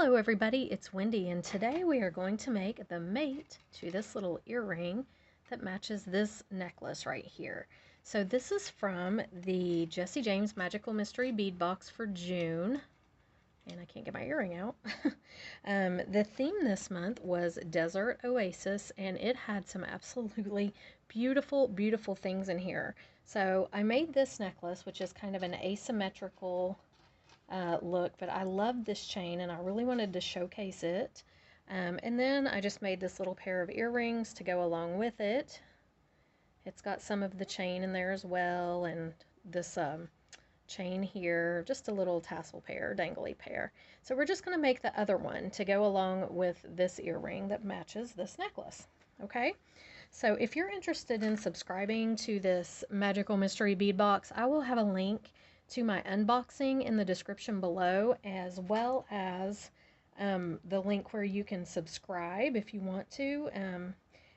Hello everybody, it's Wendy, and today we are going to make the mate to this little earring that matches this necklace right here. So this is from the Jesse James Magical Mystery Bead Box for June, and I can't get my earring out. The theme this month was Desert Oasis, and it had some absolutely beautiful, beautiful things in here. So I made this necklace, which is kind of an asymmetrical look, but I love this chain and I really wanted to showcase it. And then I just made this little pair of earrings to go along with it. It's got some of the chain in there as well, and this chain here, just a little tassel pair, dangly pair. So we're just going to make the other one to go along with this earring that matches this necklace. Okay, so if you're interested in subscribing to this Magical Mystery Bead Box, I will have a link to my unboxing in the description below, as well as the link where you can subscribe if you want to. And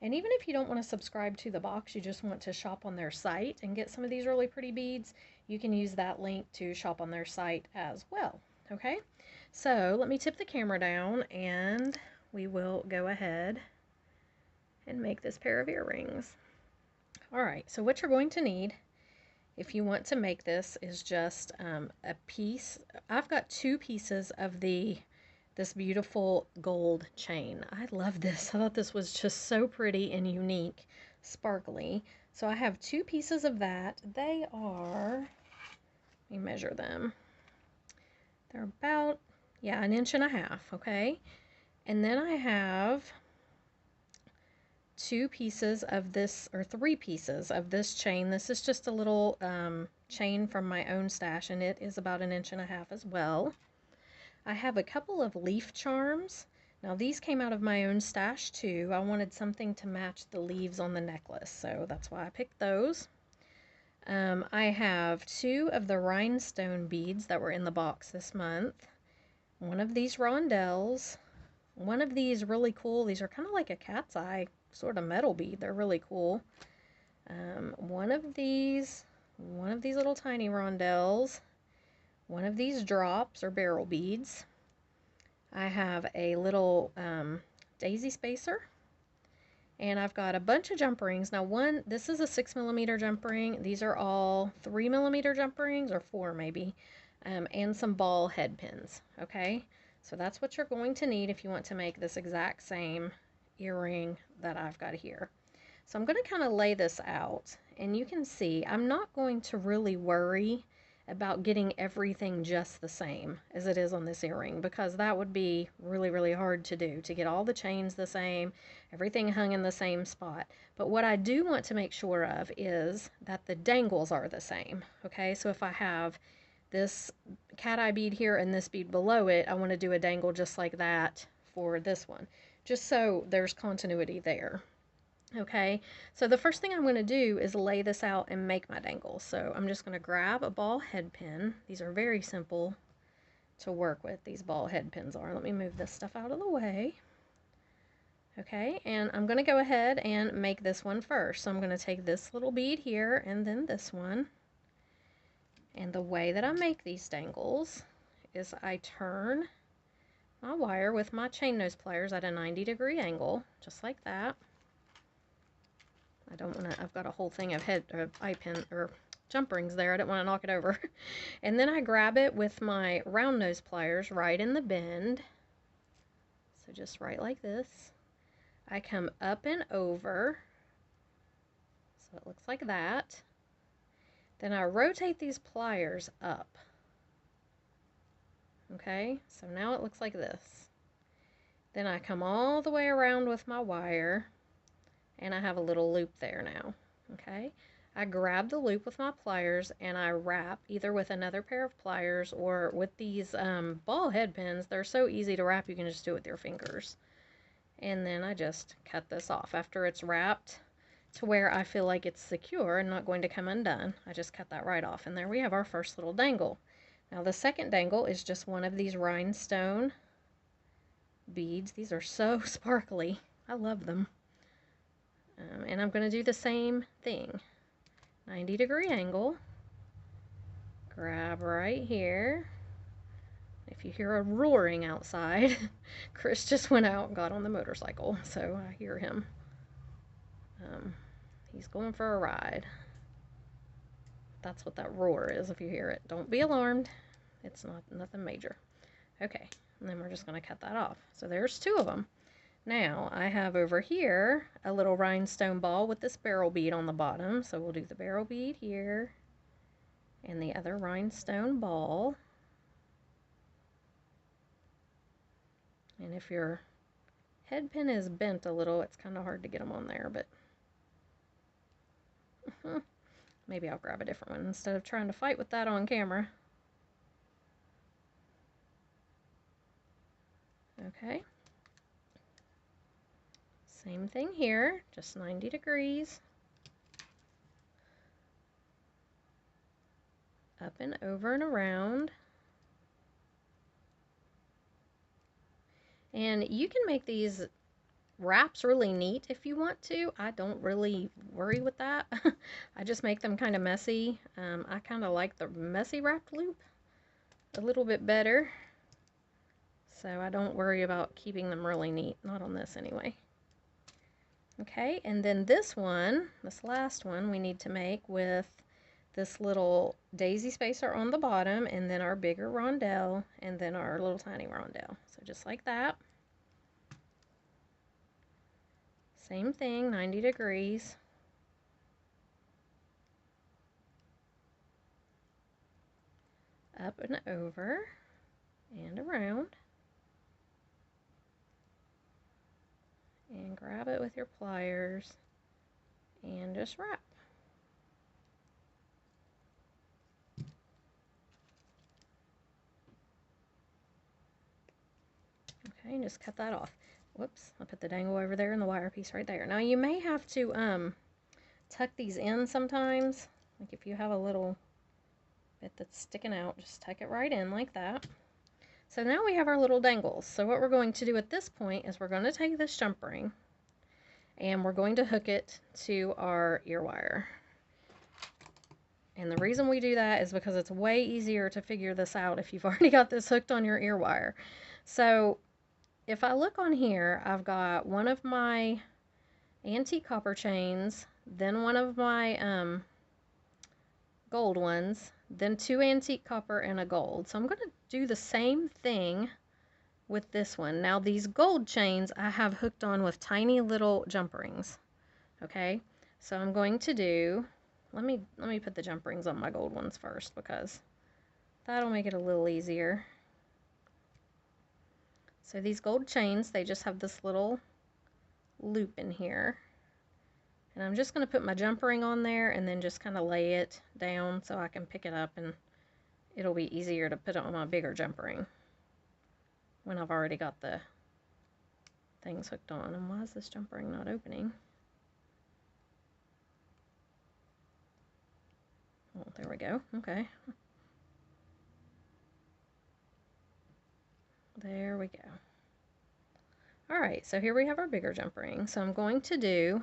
even if you don't want to subscribe to the box, you just want to shop on their site and get some of these really pretty beads, you can use that link to shop on their site as well. Okay, so let me tip the camera down and we will go ahead and make this pair of earrings. Alright, so what you're going to need if you want to make this is just a piece. I've got 2 pieces of this beautiful gold chain. I love this. I thought this was just so pretty and unique, sparkly. So I have 2 pieces of that. They are, let me measure them. They're about, yeah, 1.5 inches, okay? And then I have 2 pieces of this, or 3 pieces of this chain. This is just a little chain from my own stash, and it is about 1.5 inches as well. I have a couple of leaf charms. Now these came out of my own stash too. I wanted something to match the leaves on the necklace, so that's why I picked those. I have 2 of the rhinestone beads that were in the box this month. One of these rondelles. One of these really cool, these are kind of like a cat's eye sort of metal bead. They're really cool. One of these little tiny rondelles. One of these drops or barrel beads. I have a little daisy spacer. And I've got a bunch of jump rings. Now this is a 6mm jump ring. These are all 3mm jump rings, or 4 maybe. And some ball head pins. Okay, so that's what you're going to need if you want to make this exact same earring that I've got here. So I'm going to kind of lay this out, and you can see I'm not going to really worry about getting everything just the same as it is on this earring, because that would be really, really hard to do, to get all the chains the same, everything hung in the same spot. But what I do want to make sure of is that the dangles are the same. Okay, so if I have this cat eye bead here and this bead below it, I want to do a dangle just like that for this one, just so there's continuity there. Okay, so the first thing I'm going to do is lay this out and make my dangle. So I'm just going to grab a ball head pin. These are very simple to work with, these ball head pins are. Let me move this stuff out of the way. Okay, and I'm going to go ahead and make this one first. So I'm going to take this little bead here and then this one. And the way that I make these dangles is I turn my wire with my chain nose pliers at a 90-degree angle, just like that. I don't want to, I've got a whole thing of eye pin or jump rings there. I don't want to knock it over. And then I grab it with my round nose pliers right in the bend. So just right like this. I come up and over. So it looks like that. Then I rotate these pliers up. Okay, so now it looks like this. Then I come all the way around with my wire, and I have a little loop there now. Okay, I grab the loop with my pliers and I wrap either with another pair of pliers or with these ball head pins. They're so easy to wrap, you can just do it with your fingers. And then I just cut this off after it's wrapped to where I feel like it's secure and not going to come undone. I just cut that right off, and there we have our first little dangle. Now the second dangle is just one of these rhinestone beads. These are so sparkly. I love them. And I'm going to do the same thing. 90-degree angle. Grab right here. If you hear a roaring outside, Chris just went out and got on the motorcycle, so I hear him. He's going for a ride. That's what that roar is if you hear it. Don't be alarmed. It's nothing major. Okay, and then we're just going to cut that off. So there's 2 of them. Now I have over here a little rhinestone ball with this barrel bead on the bottom. So we'll do the barrel bead here and the other rhinestone ball. And if your head pin is bent a little, it's kind of hard to get them on there, but maybe I'll grab a different one instead of trying to fight with that on camera. Okay. Same thing here, just 90 degrees. Up and over and around. And you can make these wraps really neat if you want to. I don't really worry with that. I just make them kind of messy. I kind of like the messy wrapped loop a little bit better. So I don't worry about keeping them really neat. Not on this anyway. Okay, and then this one, this last one, we need to make with this little daisy spacer on the bottom, and then our bigger rondelle, and then our little tiny rondelle. So just like that. Same thing, 90 degrees. Up and over and around. And grab it with your pliers and just wrap. Okay, and just cut that off. Whoops, I put the dangle over there and the wire piece right there. Now you may have to tuck these in sometimes. Like if you have a little bit that's sticking out, just tuck it right in like that. So now we have our little dangles. So what we're going to do at this point is we're going to take this jump ring and we're going to hook it to our ear wire. And the reason we do that is because it's way easier to figure this out if you've already got this hooked on your ear wire. So if I look on here, I've got one of my antique copper chains, then one of my gold ones, then 2 antique copper and a gold. So I'm going to do the same thing with this one. Now these gold chains I have hooked on with tiny little jump rings. Okay, so I'm going to do, let me put the jump rings on my gold ones first because that'll make it a little easier. So these gold chains, they just have this little loop in here. And I'm just going to put my jump ring on there and then just kind of lay it down so I can pick it up, and it'll be easier to put it on my bigger jump ring when I've already got the things hooked on. And why is this jump ring not opening? Oh, there we go. Okay. There we go. Alright, so here we have our bigger jump ring. So I'm going to do,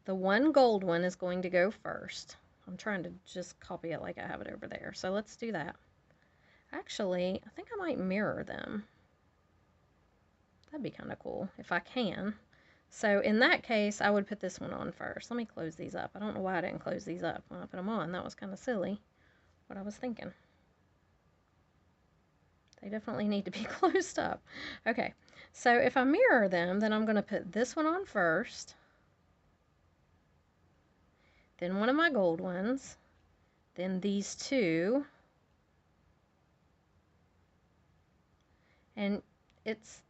the one gold one is going to go first. I'm trying to just copy it like I have it over there. So let's do that. Actually, I think I might mirror them. That'd be kind of cool if I can. So in that case, I would put this one on first. Let me close these up. I don't know why I didn't close these up when I put them on. That was kind of silly, what I was thinking. They definitely need to be closed up. Okay, so if I mirror them, then I'm going to put this one on first, then one of my gold ones, then these 2, and it's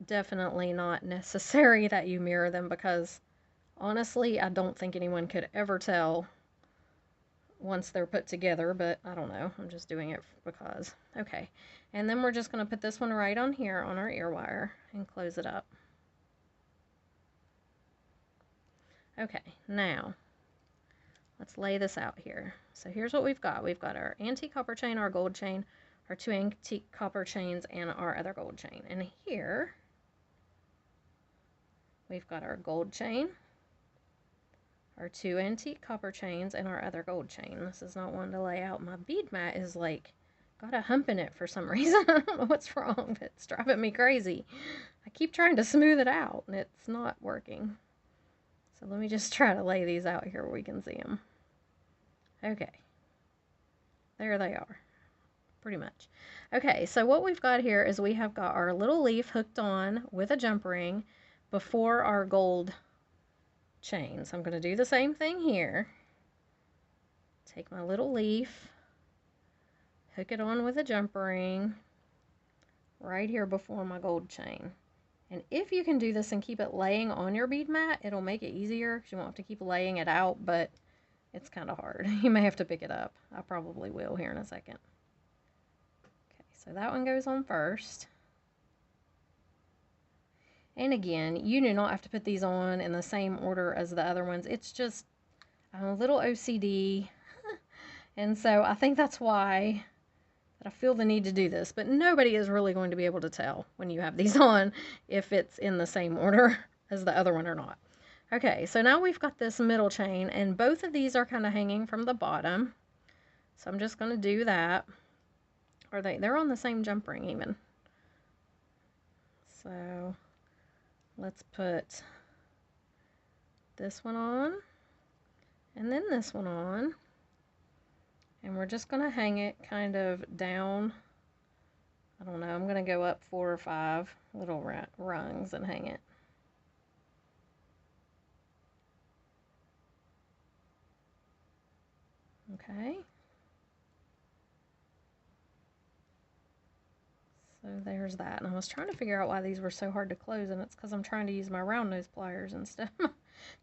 definitely not necessary that you mirror them because honestly I don't think anyone could ever tell once they're put together, but I don't know, I'm just doing it because. Okay, and then we're just going to put this one right on here on our ear wire and close it up. Okay, now let's lay this out here. So here's what we've got. We've got our antique copper chain, our gold chain, our 2 antique copper chains, and our other gold chain. And here we've got our gold chain, our 2 antique copper chains, and our other gold chain. This is not one to lay out. My bead mat is like got a hump in it for some reason. I don't know what's wrong, but it's driving me crazy. I keep trying to smooth it out, and it's not working. So let me just try to lay these out here where we can see them. Okay. There they are. Pretty much. Okay, so what we've got here is we have got our little leaf hooked on with a jump ring before our gold chain. So I'm going to do the same thing here. Take my little leaf, hook it on with a jump ring right here before my gold chain. And if you can do this and keep it laying on your bead mat, it'll make it easier because you won't have to keep laying it out, but it's kind of hard. You may have to pick it up. I probably will here in a second. Okay, so that one goes on first. And again, you do not have to put these on in the same order as the other ones. It's just, I'm a little OCD. And so I think that's why that I feel the need to do this. But nobody is really going to be able to tell when you have these on if it's in the same order as the other one or not. Okay, so now we've got this middle chain, and both of these are kind of hanging from the bottom. So I'm just going to do that. Or they're on the same jump ring even. So let's put this one on, and then this one on. And we're just going to hang it kind of down. I don't know, I'm going to go up 4 or 5 little rungs and hang it. Okay. So there's that. And I was trying to figure out why these were so hard to close, and it's because I'm trying to use my round nose pliers instead of my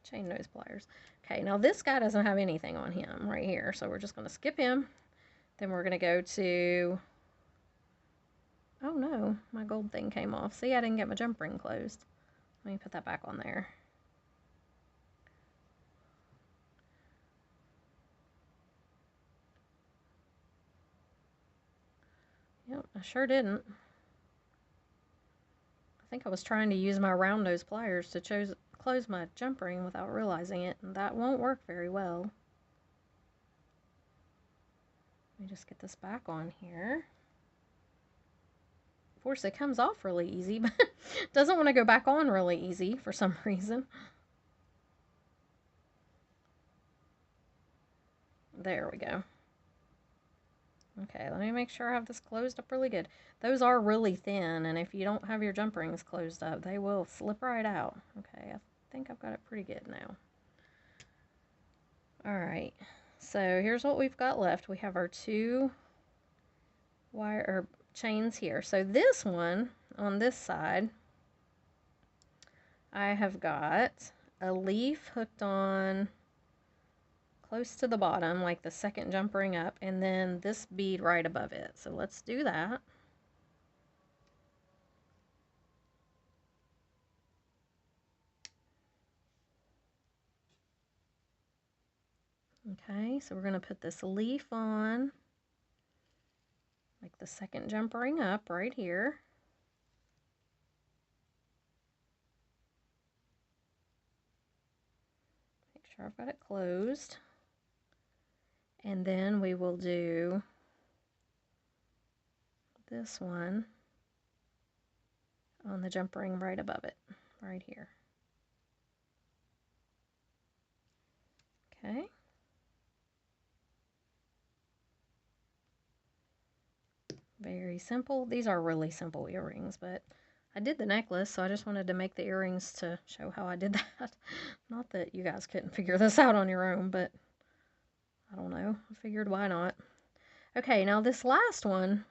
chain nose pliers. Okay, now this guy doesn't have anything on him right here, so we're just going to skip him. Then we're going to go to, oh no, my gold thing came off. See, I didn't get my jump ring closed. Let me put that back on there. Yep, I sure didn't. I think I was trying to use my round nose pliers to close my jump ring without realizing it, and that won't work very well. Let me just get this back on here. Of course, it comes off really easy, but doesn't want to go back on really easy for some reason. There we go. Okay, let me make sure I have this closed up really good. Those are really thin, and if you don't have your jump rings closed up, they will slip right out. Okay, I think I've got it pretty good now. Alright, so here's what we've got left. We have our 2 chains here. So this one, on this side, I have got a leaf hooked on close to the bottom, like the second jump ring up, and then this bead right above it. So let's do that. Okay, so we're going to put this leaf on, like the second jump ring up right here. Make sure I've got it closed. And then we will do this one on the jump ring right above it, right here. Okay. Very simple. These are really simple earrings, but I did the necklace, so I just wanted to make the earrings to show how I did that. Not that you guys couldn't figure this out on your own, but I don't know. I figured why not. Okay, now this last one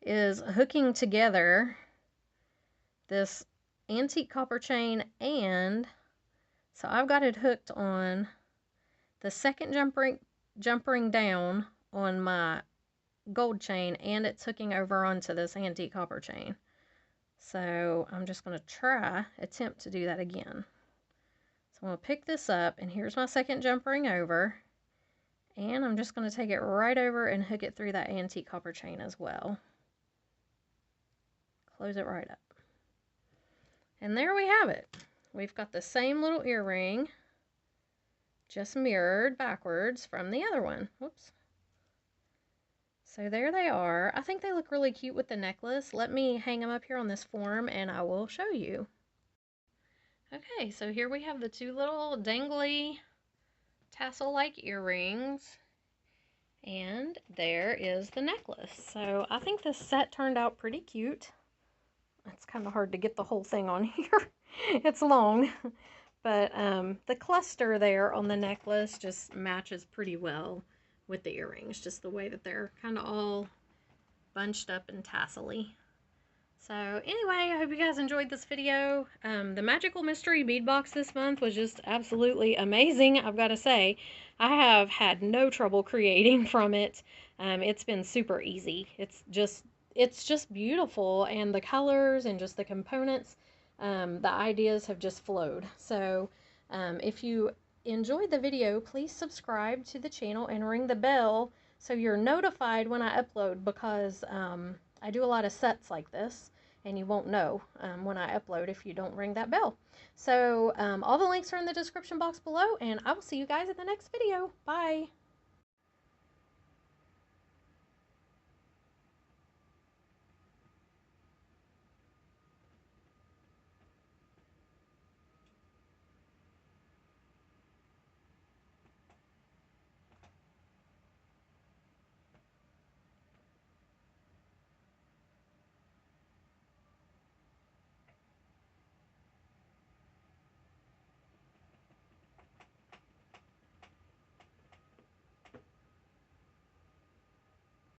is hooking together this antique copper chain, and so I've got it hooked on the second jump ring down on my gold chain, and it's hooking over onto this antique copper chain. So I'm just going to attempt to do that again. So I'm going to pick this up, and here's my second jump ring over, and I'm just going to take it right over and hook it through that antique copper chain as well. Close it right up. And there we have it. We've got the same little earring, just mirrored backwards from the other one. Whoops. So there they are. I think they look really cute with the necklace. Let me hang them up here on this form and I will show you. Okay, so here we have the two little dangly tassel-like earrings. And there is the necklace. So I think this set turned out pretty cute. It's kind of hard to get the whole thing on here. It's long. But the cluster there on the necklace just matches pretty well with the earrings. Just the way that they're kind of all bunched up and tassel-y. So anyway, I hope you guys enjoyed this video. The Magical Mystery Bead Box this month was just absolutely amazing, I've got to say. I have had no trouble creating from it. It's been super easy. It's just beautiful, and the colors and just the components, the ideas have just flowed. So if you enjoyed the video, please subscribe to the channel and ring the bell so you're notified when I upload, because I do a lot of sets like this, and you won't know when I upload if you don't ring that bell. So all the links are in the description box below, and I will see you guys in the next video. Bye!